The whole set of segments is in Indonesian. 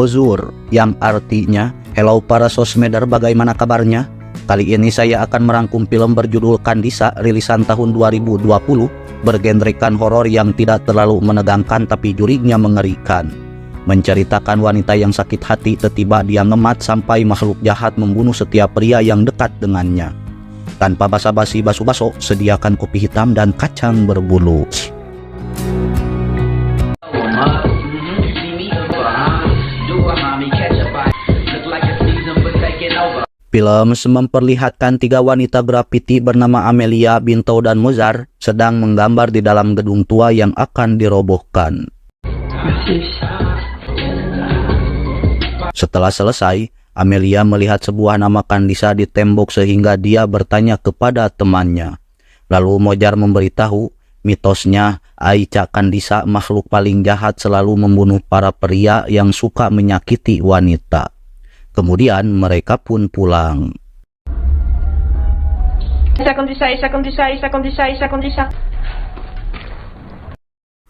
Bonjour, yang artinya hello para sosmeder, bagaimana kabarnya? Kali ini saya akan merangkum film berjudul Kandisa rilisan tahun 2020, bergenrekan horor yang tidak terlalu menegangkan tapi jurinya mengerikan. Menceritakan wanita yang sakit hati tiba-tiba dia ngemat sampai makhluk jahat membunuh setiap pria yang dekat dengannya. Tanpa basa-basi baso-baso, sediakan kopi hitam dan kacang berbulu. Film memperlihatkan tiga wanita grafiti bernama Amelia, Bintou, dan Mozart sedang menggambar di dalam gedung tua yang akan dirobohkan. Setelah selesai, Amelia melihat sebuah nama Kandisa di tembok sehingga dia bertanya kepada temannya. Lalu Mozart memberitahu, mitosnya Aicha Kandisa, makhluk paling jahat, selalu membunuh para pria yang suka menyakiti wanita. Kemudian mereka pun pulang.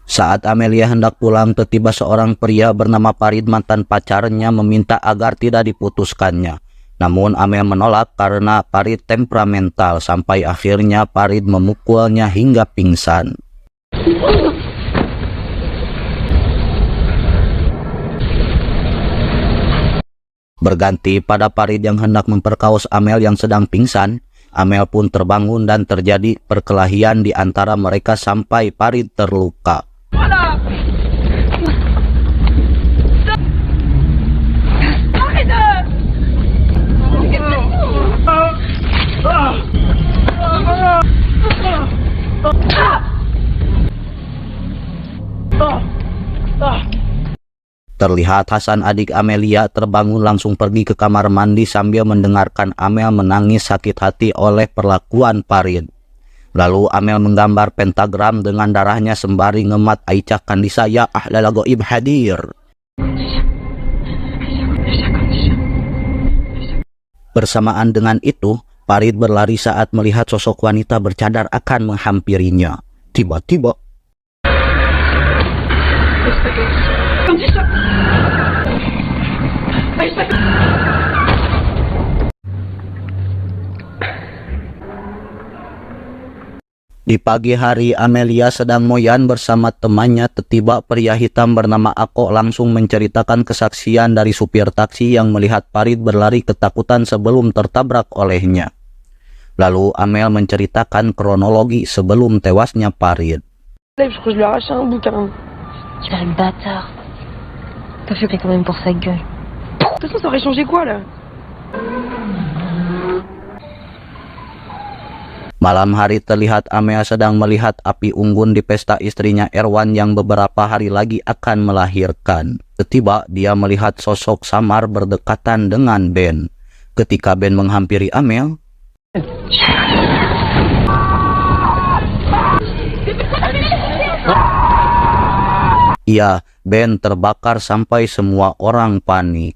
Saat Amelia hendak pulang, tiba seorang pria bernama Farid, mantan pacarnya, meminta agar tidak diputuskannya. Namun Amel menolak karena Farid temperamental, sampai akhirnya Farid memukulnya hingga pingsan. Berganti pada Farid yang hendak memperkaos Amel yang sedang pingsan. Amel pun terbangun dan terjadi perkelahian di antara mereka sampai Farid terluka. Terlihat Hasan, adik Amelia, terbangun langsung pergi ke kamar mandi sambil mendengarkan Amel menangis sakit hati oleh perlakuan Farid. Lalu Amel menggambar pentagram dengan darahnya sembari ngemat Aicha Kandisa, ya ahlal goib hadir. Bersamaan dengan itu, Farid berlari saat melihat sosok wanita bercadar akan menghampirinya. Tiba-tiba di pagi hari, Amelia sedang moyan bersama temannya. Tiba pria hitam bernama Ako langsung menceritakan kesaksian dari supir taksi yang melihat Farid berlari ketakutan sebelum tertabrak olehnya. Lalu Amel menceritakan kronologi sebelum tewasnya Farid. Malam hari terlihat Amel sedang melihat api unggun di pesta istrinya Erwan yang beberapa hari lagi akan melahirkan. Tiba dia melihat sosok samar berdekatan dengan Ben. Ketika Ben menghampiri Amel, iya, Ben terbakar sampai semua orang panik.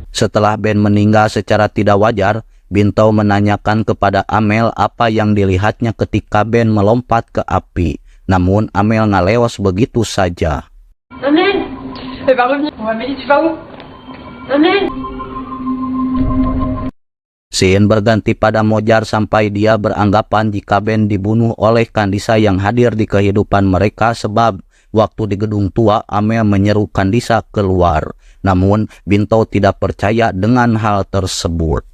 Setelah Ben meninggal secara tidak wajar, Bintou menanyakan kepada Amel apa yang dilihatnya ketika Ben melompat ke api. Namun Amel ngalewas begitu saja. Amel, elle va revenir. Amélie, tu vas où? Amel. Scene berganti pada Mozart sampai dia beranggapan jika Ben dibunuh oleh Kandisa yang hadir di kehidupan mereka, sebab waktu di gedung tua Amel menyeru Kandisa keluar. Namun Bintou tidak percaya dengan hal tersebut.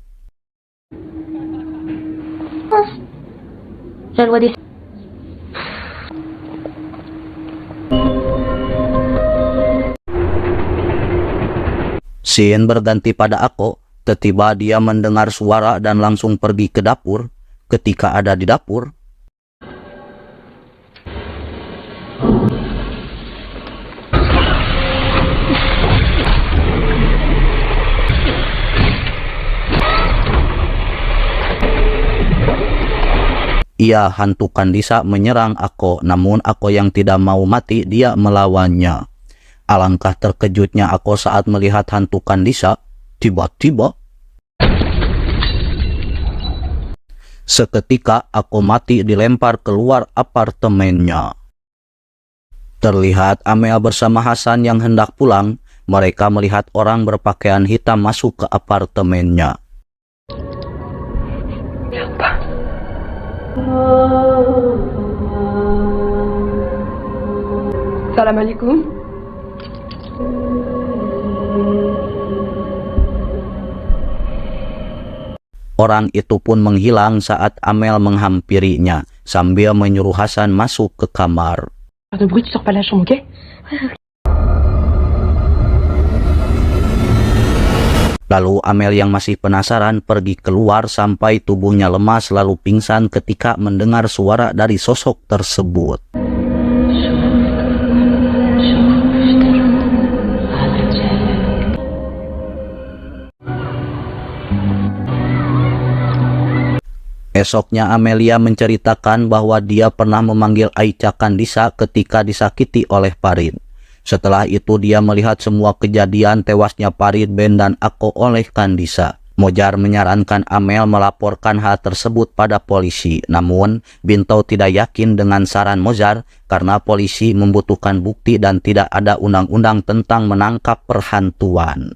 Scene berganti pada Ako. Tiba dia mendengar suara dan langsung pergi ke dapur. Ketika ada di dapur, ia, hantu Kandisa, menyerang Ako. Namun Ako yang tidak mau mati, dia melawannya. Alangkah terkejutnya Ako saat melihat hantu Kandisa. Tiba-tiba seketika Ako mati dilempar keluar apartemennya. Terlihat Amel bersama Hasan yang hendak pulang. Mereka melihat orang berpakaian hitam masuk ke apartemennya. Assalamualaikum. Orang itu pun menghilang saat Amel menghampirinya sambil menyuruh Hasan masuk ke kamar. Pas de bruit, tu sors pas de la chambre, ok? Lalu Amel yang masih penasaran pergi keluar sampai tubuhnya lemas lalu pingsan ketika mendengar suara dari sosok tersebut. Esoknya Amelia menceritakan bahwa dia pernah memanggil Aicha Kandisa ketika disakiti oleh Farid. Setelah itu dia melihat semua kejadian tewasnya Farid, Ben, dan Ako oleh Kandisa. Mojar menyarankan Amel melaporkan hal tersebut pada polisi. Namun, Bintou tidak yakin dengan saran Mojar karena polisi membutuhkan bukti dan tidak ada undang-undang tentang menangkap perhantuan.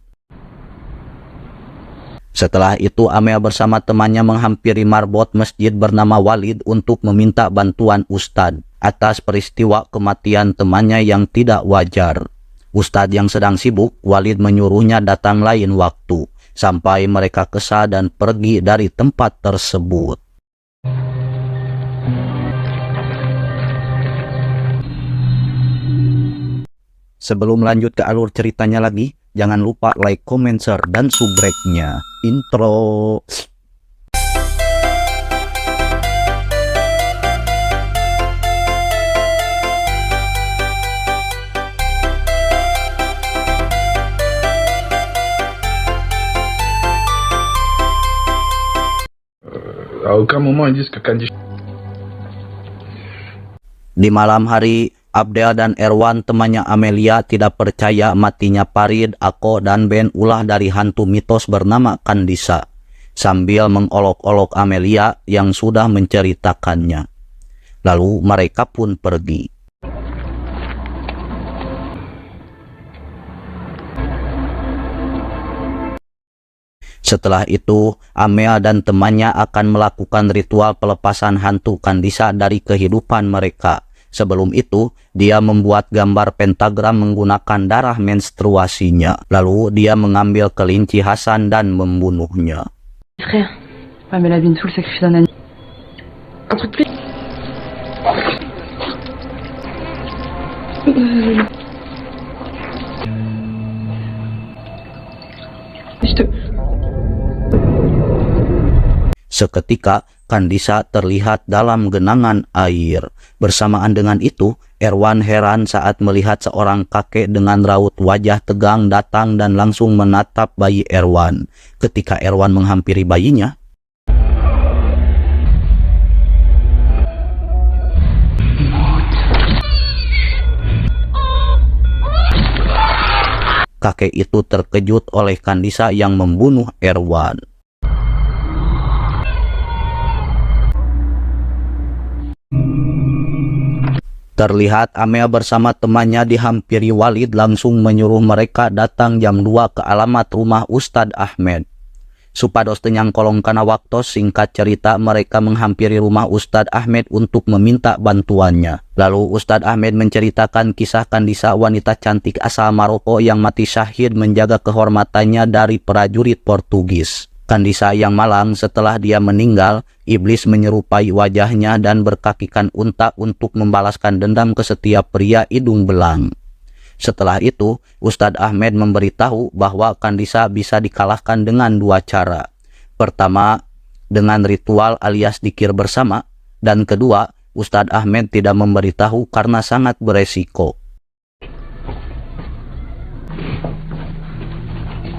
Setelah itu Amel bersama temannya menghampiri marbot masjid bernama Walid untuk meminta bantuan Ustadz atas peristiwa kematian temannya yang tidak wajar. Ustadz yang sedang sibuk, Walid menyuruhnya datang lain waktu, sampai mereka kesal dan pergi dari tempat tersebut. Sebelum lanjut ke alur ceritanya lagi, jangan lupa like, comment, share, dan subrek-nya. Intro. À aucun moment ils disent que Kandi. Di malam hari, Abdel dan Erwan temannya Amelia tidak percaya matinya Farid, Ako, dan Ben ulah dari hantu mitos bernama Kandisa, sambil mengolok-olok Amelia yang sudah menceritakannya. Lalu mereka pun pergi. Setelah itu, Amel dan temannya akan melakukan ritual pelepasan hantu Kandisa dari kehidupan mereka. Sebelum itu, dia membuat gambar pentagram menggunakan darah menstruasinya. Lalu dia mengambil kelinci Hasan dan membunuhnya. Frère. Ouais, mais la Bintou, le sacrifice d'un animal. Un truc plus. Je te. Seketika, Kandisa terlihat dalam genangan air. Bersamaan dengan itu, Erwan heran saat melihat seorang kakek dengan raut wajah tegang datang dan langsung menatap bayi Erwan. Ketika Erwan menghampiri bayinya, kakek itu terkejut oleh Kandisa yang membunuh Erwan. Terlihat Amel bersama temannya dihampiri Walid langsung menyuruh mereka datang jam 2 ke alamat rumah Ustadz Ahmed. Supados tenyang kolong kana waktu, singkat cerita mereka menghampiri rumah Ustadz Ahmed untuk meminta bantuannya. Lalu Ustadz Ahmed menceritakan kisah Kandisa, wanita cantik asal Maroko yang mati syahid menjaga kehormatannya dari prajurit Portugis. Kandisa yang malang setelah dia meninggal, iblis menyerupai wajahnya dan berkakikan unta untuk membalaskan dendam ke setiap pria hidung belang. Setelah itu, Ustadz Ahmed memberitahu bahwa Kandisa bisa dikalahkan dengan dua cara. Pertama, dengan ritual alias dikir bersama, dan kedua, Ustadz Ahmed tidak memberitahu karena sangat beresiko.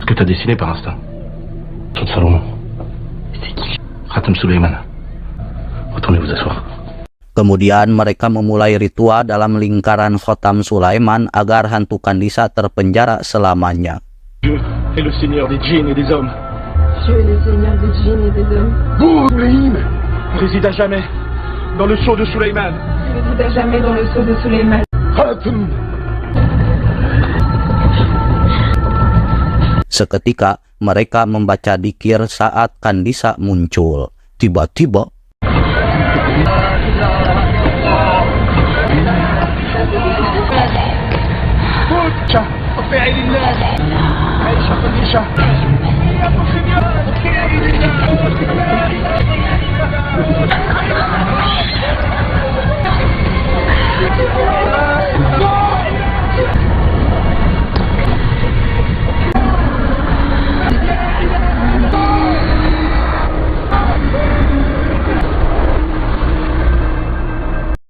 Ce que t'as dessiné par instinct. Son Salomon. C'est qui? Khatam Sulaiman. Retournez vous asseoir. Kemudian mereka memulai ritual dalam lingkaran Khatam Sulaiman agar hantu Kandisa terpenjara selamanya. Dieu est le seigneur des djinns et des hommes. Dieu est le seigneur des djinns et des hommes. Vous, Ibrahim, réside à jamais dans le sceau de Sulaiman. Réside à jamais dans le sceau de Suleiman. Seketika mereka membaca dikir saat Kandisa muncul. Tiba-tiba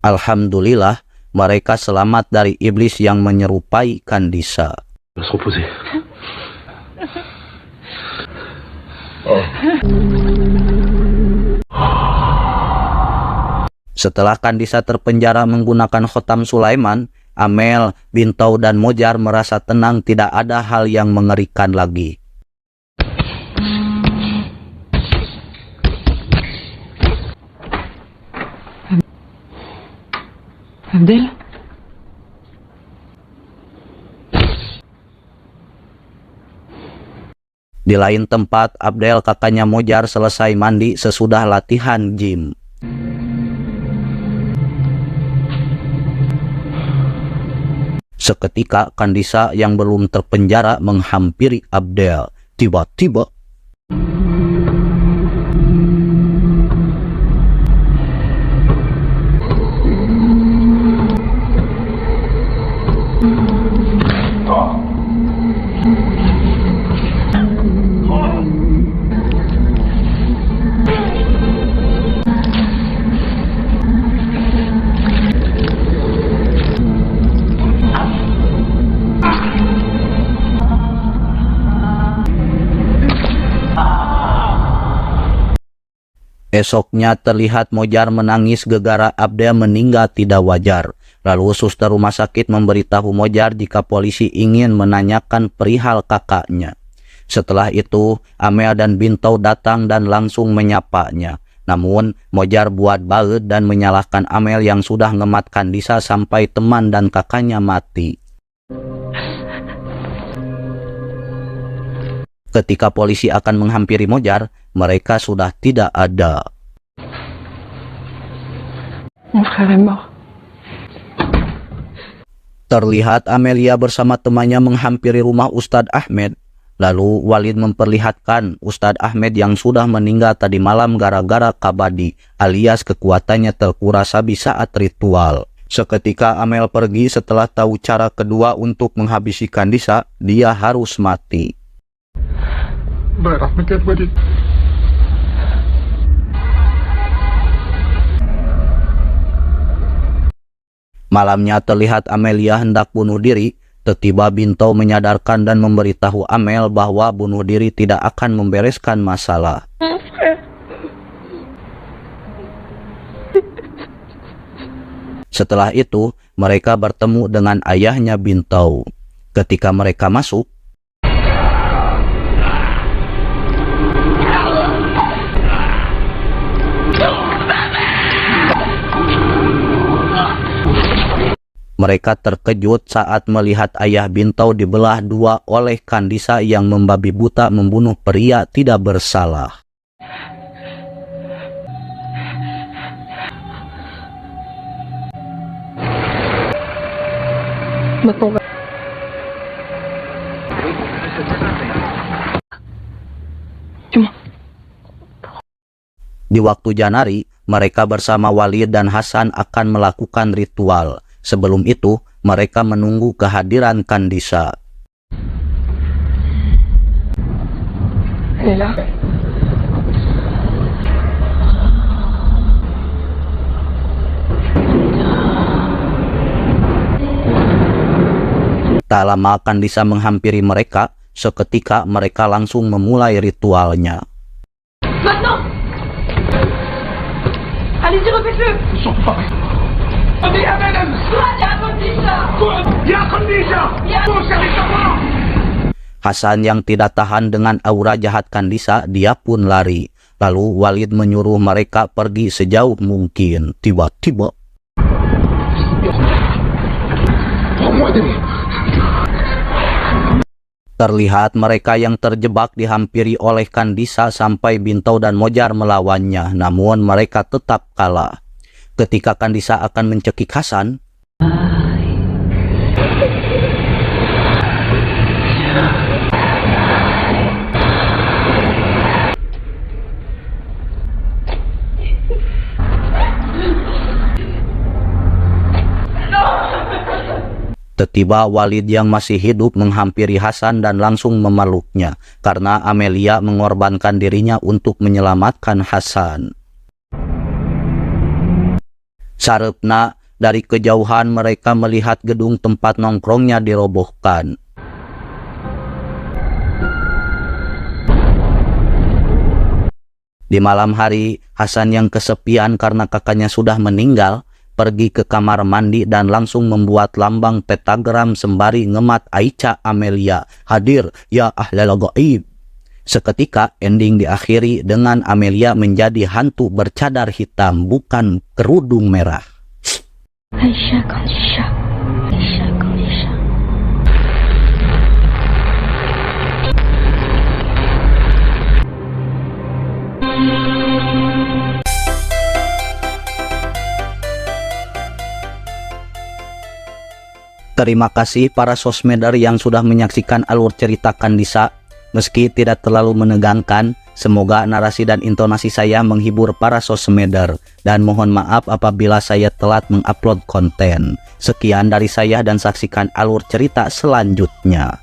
alhamdulillah mereka selamat dari iblis yang menyerupai Kandisa. Il va se reposer. Setelah Kandisa terpenjara menggunakan khotam Sulaiman, Amel, Bintau, dan Mojar merasa tenang, tidak ada hal yang mengerikan lagi. Abdel? Di lain tempat, Abdel, kakaknya Mojar, selesai mandi sesudah latihan gym. Seketika Kandisa yang belum terpenjara menghampiri Abdel. Tiba-tiba esoknya terlihat Mojar menangis gegara Abdel meninggal tidak wajar. Lalu suster rumah sakit memberitahu Mojar jika polisi ingin menanyakan perihal kakaknya. Setelah itu, Amel dan Bintau datang dan langsung menyapanya. Namun, Mojar buat baut dan menyalahkan Amel yang sudah ngemat Kandisa sampai teman dan kakaknya mati. Ketika polisi akan menghampiri Mojar, mereka sudah tidak ada. Mon frère est mort. Terlihat Amelia bersama temannya menghampiri rumah Ustadz Ahmed. Lalu Walid memperlihatkan Ustadz Ahmed yang sudah meninggal tadi malam gara-gara kabadi, alias kekuatannya terkuras habis saat ritual. Seketika Amel pergi setelah tahu cara kedua untuk menghabisi Kandisa, dia harus mati. Malamnya terlihat Amelia hendak bunuh diri. Tiba-tiba Bintau menyadarkan dan memberitahu Amel bahwa bunuh diri tidak akan membereskan masalah. Setelah itu, mereka bertemu dengan ayahnya Bintau. Ketika mereka masuk, mereka terkejut saat melihat ayah Bintau dibelah dua oleh Kandisa yang membabi buta membunuh pria tidak bersalah. Di waktu Janari, mereka bersama Walid dan Hasan akan melakukan ritual. Sebelum itu, mereka menunggu kehadiran Kandisa. Tak lama Kandisa menghampiri mereka, seketika mereka langsung memulai ritualnya. Maintenant! Allez-y, refaites-le! Hasan yang tidak tahan dengan aura jahat Kandisa, dia pun lari. Lalu Walid menyuruh mereka pergi sejauh mungkin. Tiba-tiba Terlihat mereka yang terjebak dihampiri oleh Kandisa sampai Bintao dan Mojar melawannya, namun mereka tetap kalah. Ketika Kandisa akan mencekik Hasan, tiba-tiba Walid yang masih hidup menghampiri Hasan dan langsung memeluknya, karena Amelia mengorbankan dirinya untuk menyelamatkan Hasan. Sarepna, dari kejauhan mereka melihat gedung tempat nongkrongnya dirobohkan. Di malam hari, Hasan yang kesepian karena kakaknya sudah meninggal, pergi ke kamar mandi dan langsung membuat lambang pentagram sembari ngemat Aicha Amelia, hadir ya ahlal gaib. Seketika ending diakhiri dengan Amelia menjadi hantu bercadar hitam, bukan kerudung merah. Aisyah, Aisyah, Aisyah, Aisyah. Terima kasih para sosmeder yang sudah menyaksikan alur cerita Kandisa. Meski tidak terlalu menegangkan, semoga narasi dan intonasi saya menghibur para sosmeder. Dan mohon maaf apabila saya telat mengupload konten. Sekian dari saya dan saksikan alur cerita selanjutnya.